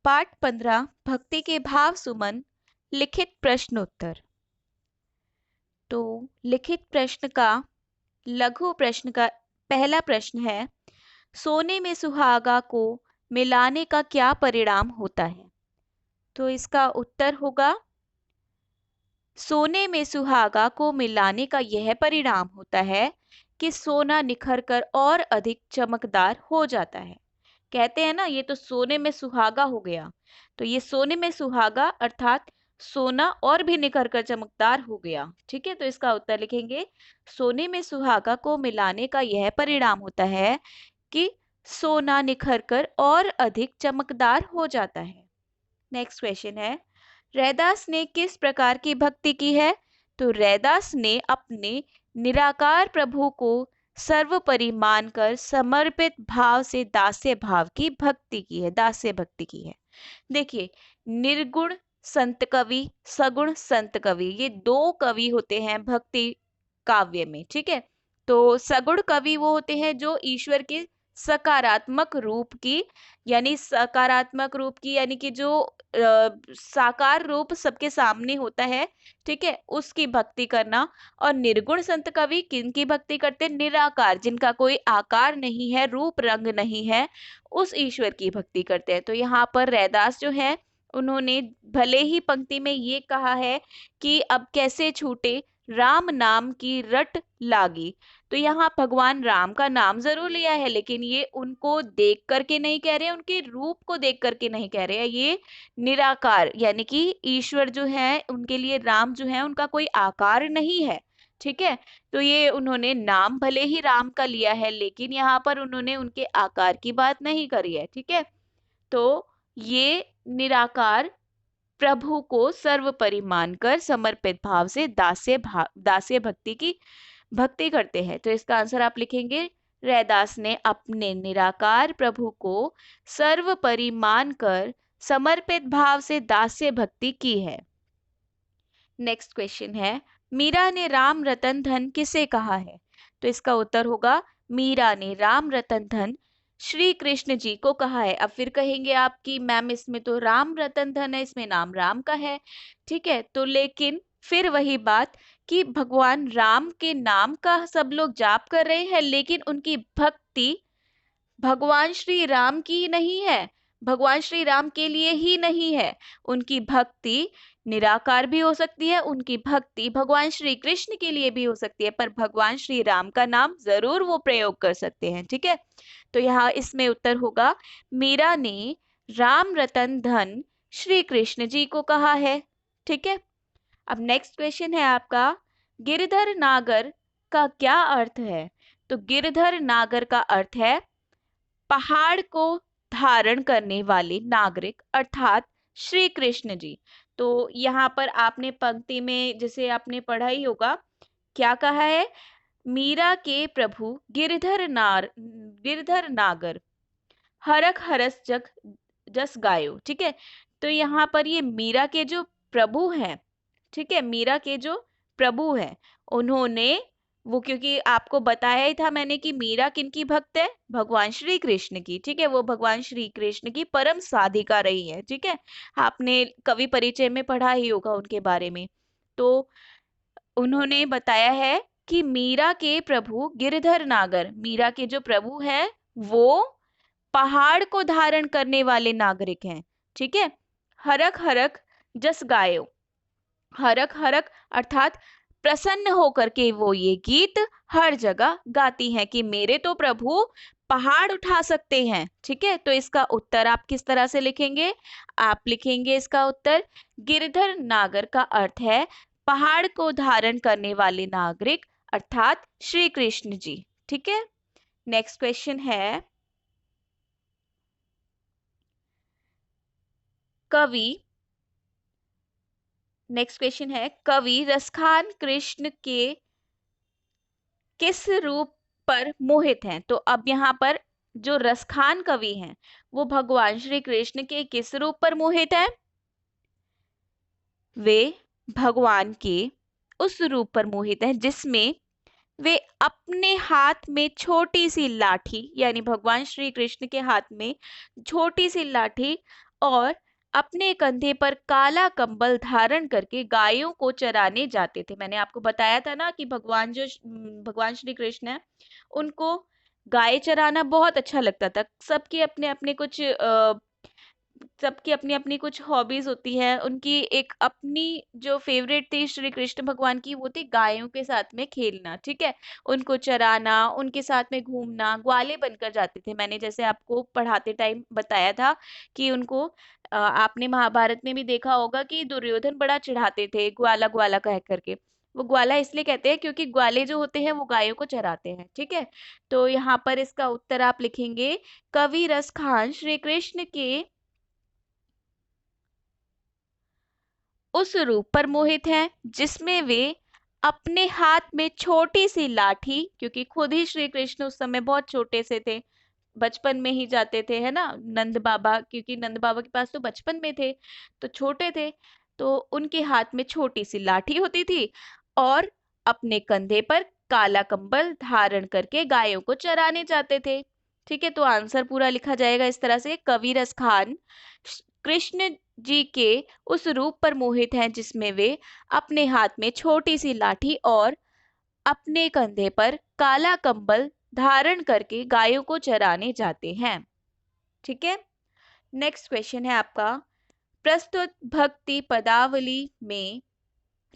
पाठ 15 भक्ति के भाव सुमन लिखित प्रश्न उत्तर। तो लिखित प्रश्न का लघु प्रश्न का पहला प्रश्न है, सोने में सुहागा को मिलाने का क्या परिणाम होता है? तो इसका उत्तर होगा, सोने में सुहागा को मिलाने का यह परिणाम होता है कि सोना निखरकर और अधिक चमकदार हो जाता है। कहते हैं ना, ये तो सोने में सुहागा हो गया, तो ये सोने में सुहागा अर्थात सोना और भी निखर कर चमकदार हो गया। ठीक है, तो इसका उत्तर लिखेंगे, सोने में सुहागा को मिलाने का यह परिणाम होता है कि सोना निखर कर और अधिक चमकदार हो जाता है। नेक्स्ट क्वेश्चन है, रैदास ने किस प्रकार की भक्ति की है? तो रैदास ने अपने निराकार प्रभु को सर्वोपरि मानकर समर्पित भाव से दास्य भाव की भक्ति की है, दास्य भक्ति की है। देखिए, निर्गुण संत कवि, सगुण संत कवि, ये दो कवि होते हैं भक्ति काव्य में। ठीक है, तो सगुण कवि वो होते हैं जो ईश्वर के सकारात्मक रूप की यानी कि जो साकार रूप सबके सामने होता है, ठीक है, उसकी भक्ति करना। और निर्गुण संत कवि किनकी भक्ति करते हैं? निराकार, जिनका कोई आकार नहीं है, रूप रंग नहीं है, उस ईश्वर की भक्ति करते हैं। तो यहाँ पर रैदास जो है, उन्होंने भले ही पंक्ति में ये कहा है कि अब कैसे छूटे राम नाम की रट लागी, तो यहाँ भगवान राम का नाम जरूर लिया है, लेकिन ये उनको देख करके नहीं कह रहे, उनके रूप को देख करके नहीं कह रहे हैं। ये निराकार यानी कि ईश्वर जो है, उनके लिए राम जो है उनका कोई आकार नहीं है। ठीक है, तो ये उन्होंने नाम भले ही राम का लिया है, लेकिन यहाँ पर उन्होंने उनके आकार की बात नहीं करी है। ठीक है, तो ये निराकार प्रभु को सर्वोपरि मानकर समर्पित भाव से दास्य भक्ति की भक्ति करते हैं। तो इसका आंसर आप लिखेंगे, रैदास ने अपने निराकार प्रभु को सर्वोपरि मानकर समर्पित भाव से दास्य भक्ति की है। नेक्स्ट क्वेश्चन है, मीरा ने राम रतन धन किसे कहा है? तो इसका उत्तर होगा, मीरा ने राम रतन धन श्री कृष्ण जी को कहा है। अब फिर कहेंगे आप कि मैम इसमें तो राम रतन धन है, इसमें नाम राम का है। ठीक है, तो लेकिन फिर वही बात कि भगवान राम के नाम का सब लोग जाप कर रहे हैं, लेकिन उनकी भक्ति भगवान श्री राम की नहीं है, भगवान श्री राम के लिए ही नहीं है। उनकी भक्ति निराकार भी हो सकती है, उनकी भक्ति भगवान श्री कृष्ण के लिए भी हो सकती है, पर भगवान श्री राम का नाम जरूर वो प्रयोग कर सकते हैं। ठीक है, तो यहाँ इसमें उत्तर होगा, मीरा ने राम रतन धन श्री कृष्ण जी को कहा है। ठीक है, अब नेक्स्ट क्वेश्चन है आपका, गिरधर नागर का क्या अर्थ है? तो गिरधर नागर का अर्थ है पहाड़ को धारण करने वाले नागरिक अर्थात श्री कृष्ण जी। तो यहाँ पर आपने पंक्ति में जैसे आपने पढ़ा ही होगा, क्या कहा है? मीरा के प्रभु गिरधर नागर हरख हरस जग जस गायो। ठीक है, तो यहाँ पर ये मीरा के जो प्रभु हैं, ठीक है, मीरा के जो प्रभु हैं, उन्होंने वो, क्योंकि आपको बताया ही था मैंने कि मीरा किनकी भक्त है? भगवान श्री कृष्ण की। ठीक है, वो भगवान श्री कृष्ण की परम साधिका रही है। ठीक है, आपने कवि परिचय में पढ़ा ही होगा उनके बारे में। तो उन्होंने बताया है कि मीरा के प्रभु गिरधर नागर, मीरा के जो प्रभु हैं वो पहाड़ को धारण करने वाले नागरिक हैं। ठीक है, हरक हरक जस गायो, हरक हरक अर्थात प्रसन्न होकर के वो ये गीत हर जगह गाती हैं कि मेरे तो प्रभु पहाड़ उठा सकते हैं। ठीक है, तो इसका उत्तर आप किस तरह से लिखेंगे? आप लिखेंगे इसका उत्तर, गिरधर नागर का अर्थ है पहाड़ को धारण करने वाले नागरिक अर्थात श्री कृष्ण जी। ठीक है, नेक्स्ट क्वेश्चन है, कवि रसखान कृष्ण के किस रूप पर मोहित हैं? तो अब यहाँ पर जो रसखान कवि हैं वो भगवान श्री कृष्ण के किस रूप पर मोहित हैं? वे भगवान के उस रूप पर मोहित हैं जिसमें वे अपने हाथ में छोटी सी लाठी, यानी भगवान श्री कृष्ण के हाथ में छोटी सी लाठी और अपने कंधे पर काला कंबल धारण करके गायों को चराने जाते थे। मैंने आपको बताया था ना कि भगवान श्री कृष्ण है, उनको गाय चराना बहुत अच्छा लगता था। सबकी अपनी अपनी कुछ हॉबीज होती है। उनकी एक अपनी जो फेवरेट थी श्री कृष्ण भगवान की, वो थी गायों के साथ में खेलना, ठीक है, उनको चराना, उनके साथ में घूमना। ग्वाले बनकर जाते थे। मैंने जैसे आपको पढ़ाते टाइम बताया था कि उनको आपने महाभारत में भी देखा होगा कि दुर्योधन बड़ा चिढ़ाते थे ग्वाला ग्वाला कह करके। वो ग्वाला इसलिए कहते हैं क्योंकि ग्वाले जो होते हैं वो गायों को चराते हैं, ठीक है। तो यहाँ पर इसका उत्तर आप लिखेंगे, कवि रस खान श्री कृष्ण के उस रूप पर मोहित हैं जिसमें वे अपने हाथ में छोटी सी लाठी, क्योंकि खुद ही श्री कृष्ण उस समय बहुत छोटे से थे, बचपन में ही जाते थे, है ना, नंद बाबा, क्योंकि नंद बाबा के पास तो बचपन में थे, तो छोटे थे, तो उनके हाथ में छोटी सी लाठी होती थी और अपने कंधे पर काला कंबल धारण करके गायों को चराने जाते थे। ठीक है, तो आंसर पूरा लिखा जाएगा इस तरह से, कवि रस खान कृष्ण जी के उस रूप पर मोहित हैं जिसमें वे अपने हाथ में छोटी सी लाठी और अपने कंधे पर काला कंबल धारण करके गायों को चराने जाते हैं। ठीक है, नेक्स्ट क्वेश्चन है आपका, प्रस्तुत भक्ति पदावली में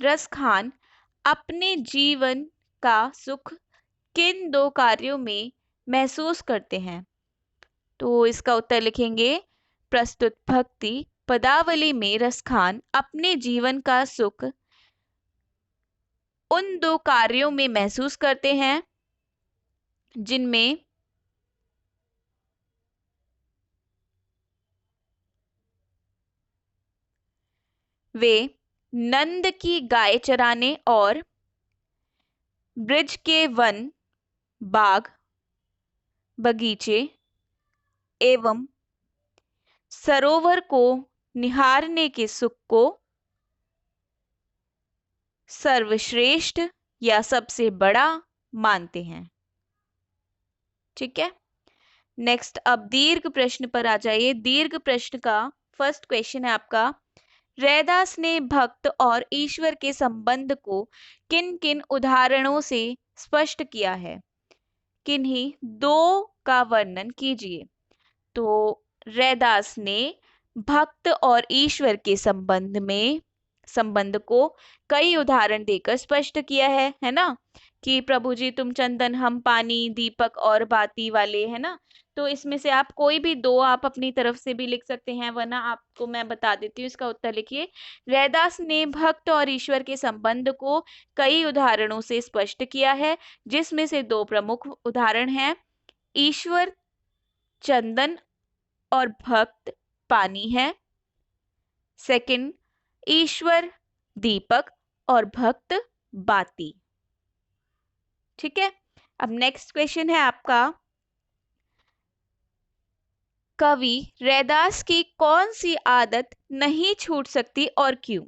रस खान अपने जीवन का सुख किन दो कार्यों में महसूस करते हैं? तो इसका उत्तर लिखेंगे, प्रस्तुत भक्ति पदावली में रस खान अपने जीवन का सुख उन दो कार्यों में महसूस करते हैं जिनमें वे नंद की गाय चराने और ब्रिज के वन, बाग, बगीचे एवं सरोवर को निहारने के सुख को सर्वश्रेष्ठ या सबसे बड़ा मानते हैं। ठीक है, नेक्स्ट अब दीर्घ प्रश्न पर आ जाइए। दीर्घ प्रश्न का फर्स्ट क्वेश्चन है आपका, रैदास ने भक्त और ईश्वर के संबंध को किन किन उदाहरणों से स्पष्ट किया है? किन्हीं दो का वर्णन कीजिए। तो रैदास ने भक्त और ईश्वर के संबंध को कई उदाहरण देकर स्पष्ट किया है ना, कि प्रभु जी तुम चंदन हम पानी, दीपक और बाती वाले, है ना। तो इसमें से आप कोई भी दो आप अपनी तरफ से भी लिख सकते हैं, वरना आपको मैं बता देती हूँ। इसका उत्तर लिखिए, रैदास ने भक्त और ईश्वर के संबंध को कई उदाहरणों से स्पष्ट किया है, जिसमें से दो प्रमुख उदाहरण हैं, ईश्वर चंदन और भक्त पानी है। सेकंड, ईश्वर दीपक और भक्त बाती। ठीक है, अब नेक्स्ट क्वेश्चन है आपका, कवि रैदास की कौन सी आदत नहीं छूट सकती और क्यों?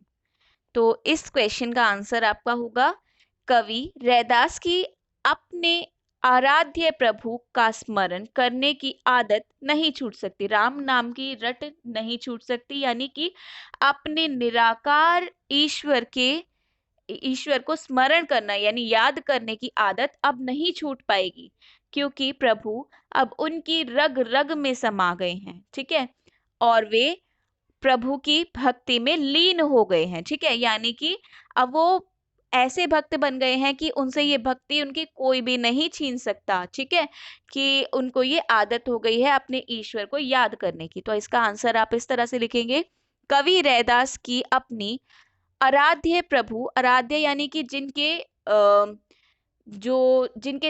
तो इस क्वेश्चन का आंसर आपका होगा, कवि रैदास की अपने आराध्य प्रभु का स्मरण करने की आदत नहीं छूट सकती, राम नाम की रट नहीं छूट सकती, यानी कि अपने निराकार ईश्वर को स्मरण करना यानी याद करने की आदत अब नहीं छूट पाएगी, क्योंकि प्रभु अब उनकी रग रग में समा गए हैं। ठीक है, और वे प्रभु की भक्ति में लीन हो गए हैं। ठीक है, यानी कि अब वो ऐसे भक्त बन गए हैं कि उनसे ये भक्ति उनकी कोई भी नहीं छीन सकता। ठीक है, कि उनको ये आदत हो गई है अपने ईश्वर को याद करने की। तो इसका आंसर आप इस तरह से लिखेंगे, कवि रैदास की अपनी आराध्य प्रभु, आराध्य यानी कि जिनके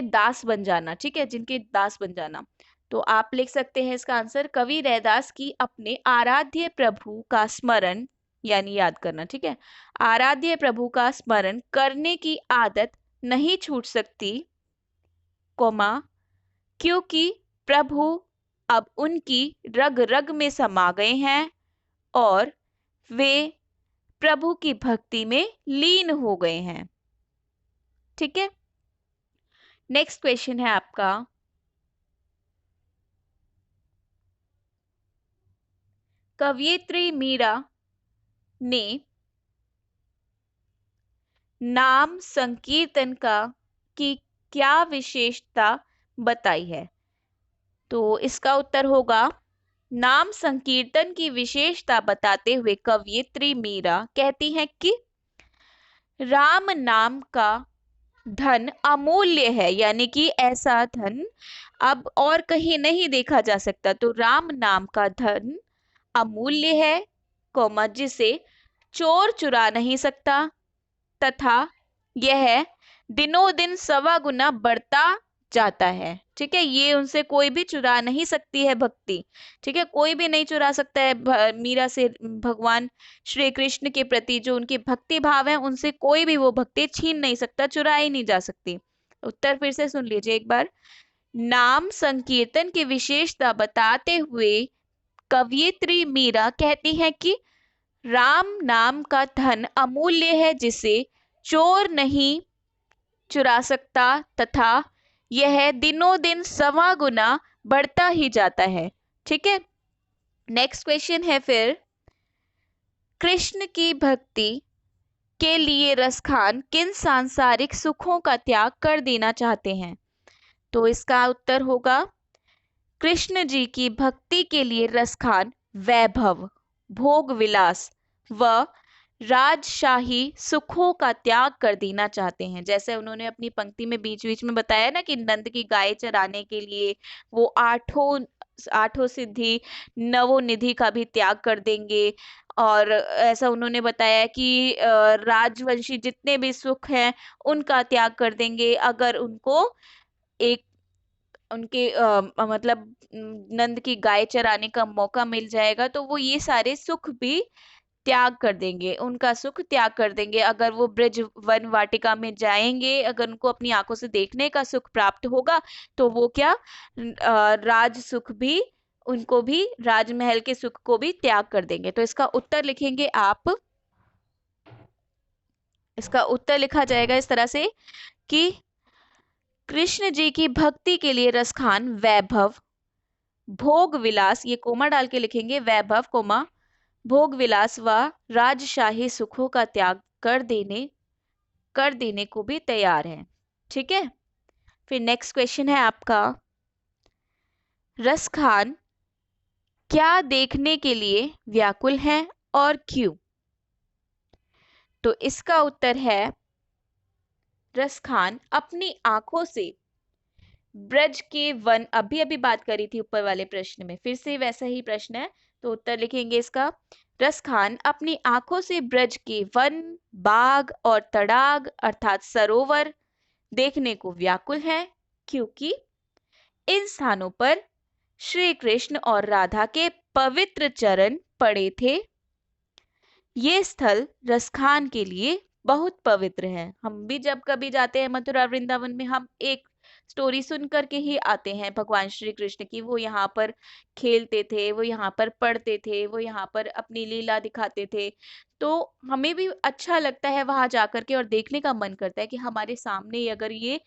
दास बन जाना, ठीक है, जिनके दास बन जाना। तो आप लिख सकते हैं इसका आंसर, कवि रैदास की अपने आराध्य प्रभु का स्मरण यानी याद करना। ठीक है, आराध्य प्रभु का स्मरण करने की आदत नहीं छूट सकती, कोमा, क्योंकि प्रभु अब उनकी रग रग में समा गए हैं और वे प्रभु की भक्ति में लीन हो गए हैं। ठीक है, नेक्स्ट क्वेश्चन है आपका, कवयित्री मीरा ने नाम संकीर्तन की क्या विशेषता बताई है? तो इसका उत्तर होगा, नाम संकीर्तन की विशेषता बताते हुए कवयित्री मीरा कहती हैं कि राम नाम का धन अमूल्य है, यानी कि ऐसा धन अब और कहीं नहीं देखा जा सकता। तो राम नाम का धन अमूल्य है, कोमा, जिसे चोर चुरा नहीं सकता, तथा यह दिनों दिन 1.25 गुना बढ़ता जाता है। ठीक है, ये उनसे कोई भी चुरा नहीं सकती है भक्ति। ठीक है, कोई भी नहीं चुरा सकता है मीरा से भगवान श्री कृष्ण के प्रति जो उनकी भक्ति भाव है, उनसे कोई भी वो भक्ति छीन नहीं सकता, चुराई नहीं जा सकती। उत्तर फिर से सुन लीजिए एक बार। नाम संकीर्तन की विशेषता बताते हुए कवयित्री मीरा कहती है कि राम नाम का धन अमूल्य है, जिसे चोर नहीं चुरा सकता, तथा यह दिनों दिन 1.25 गुना बढ़ता ही जाता है। ठीक है, नेक्स्ट क्वेश्चन है फिर, कृष्ण की भक्ति के लिए रसखान किन सांसारिक सुखों का त्याग कर देना चाहते हैं? तो इसका उत्तर होगा, कृष्ण जी की भक्ति के लिए रसखान वैभव, भोग विलास व राजशाही सुखों का त्याग कर देना चाहते हैं। जैसे उन्होंने अपनी पंक्ति में बीच बीच में बताया ना कि नंद की गाय चराने के लिए वो आठों सिद्धि नवोनिधि का भी त्याग कर देंगे। और ऐसा उन्होंने बताया कि राजवंशी जितने भी सुख हैं उनका त्याग कर देंगे अगर उनको एक उनके मतलब नंद की गाय चराने का मौका मिल जाएगा, तो वो ये सारे सुख भी त्याग कर देंगे, उनका सुख त्याग कर देंगे। अगर वो ब्रज वन वाटिका में जाएंगे, अगर उनको अपनी आंखों से देखने का सुख प्राप्त होगा, तो वो क्या राज सुख भी, उनको भी राजमहल के सुख को भी त्याग कर देंगे। तो इसका उत्तर लिखेंगे आप, इसका उत्तर लिखा जाएगा इस तरह से कि कृष्ण जी की भक्ति के लिए रसखान वैभव, भोग विलास, ये कोमा डाल के लिखेंगे, वैभव कोमा भोग विलास व राजशाही सुखों का त्याग कर देने को भी तैयार है। ठीक है, फिर नेक्स्ट क्वेश्चन है आपका, रसखान क्या देखने के लिए व्याकुल है और क्यों? तो इसका उत्तर है, रसखान अपनी आंखों से ब्रज के वन, अभी अभी बात करी थी ऊपर वाले प्रश्न में, फिर से वैसा ही प्रश्न है, तो उत्तर लिखेंगे इसका, रसखान अपनी आंखों से ब्रज के वन, बाग और तड़ाग अर्थात सरोवर देखने को व्याकुल है, क्योंकि इन स्थानों पर श्री कृष्ण और राधा के पवित्र चरण पड़े थे। ये स्थल रसखान के लिए बहुत पवित्र है। हम भी जब कभी जाते हैं मथुरा वृंदावन में, हम एक स्टोरी सुन करके ही आते हैं भगवान श्री कृष्ण की। वो यहाँ पर खेलते थे, वो यहाँ पर पढ़ते थे, वो यहाँ पर अपनी लीला दिखाते थे। तो हमें भी अच्छा लगता है वहां जाकर के, और देखने का मन करता है कि हमारे सामने ही अगर ये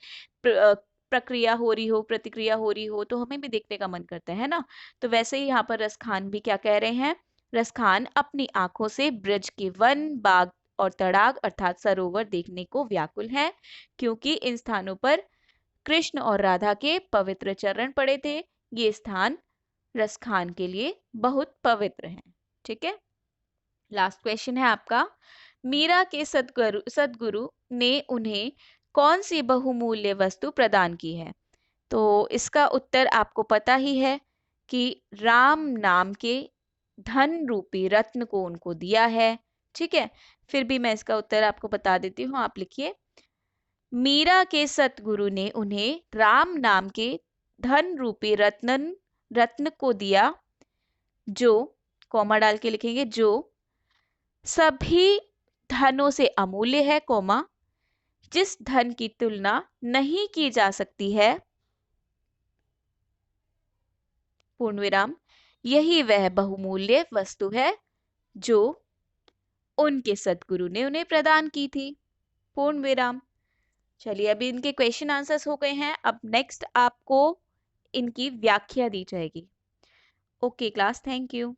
प्रक्रिया हो रही हो, प्रतिक्रिया हो रही हो, तो हमें भी देखने का मन करता है ना। तो वैसे ही यहाँ पर रसखान भी क्या कह रहे हैं, रसखान अपनी आंखों से ब्रज के वन, बाग और तड़ाग अर्थात सरोवर देखने को व्याकुल है, क्योंकि इन स्थानों पर कृष्ण और राधा के पवित्र चरण पड़े थे। ये स्थान रसखान के लिए बहुत पवित्र हैं। ठीक है, लास्ट क्वेश्चन है आपका, मीरा के सदगुरु ने उन्हें कौन सी बहुमूल्य वस्तु प्रदान की है? तो इसका उत्तर आपको पता ही है कि राम नाम के धन रूपी रत्न को उनको दिया है। ठीक है, फिर भी मैं इसका उत्तर आपको बता देती हूँ, आप लिखिए, मीरा के सतगुरु ने उन्हें राम नाम के धन रूपी रत्न को दिया, जो, कॉमा डाल के लिखेंगे, जो सभी धनों से अमूल्य है, कॉमा, जिस धन की तुलना नहीं की जा सकती है, पूर्ण विराम, यही वह बहुमूल्य वस्तु है जो उनके सदगुरु ने उन्हें प्रदान की थी, पूर्ण विराम। चलिए, अभी इनके क्वेश्चन आंसर्स हो गए हैं, अब नेक्स्ट आपको इनकी व्याख्या दी जाएगी। Okay class, thank you.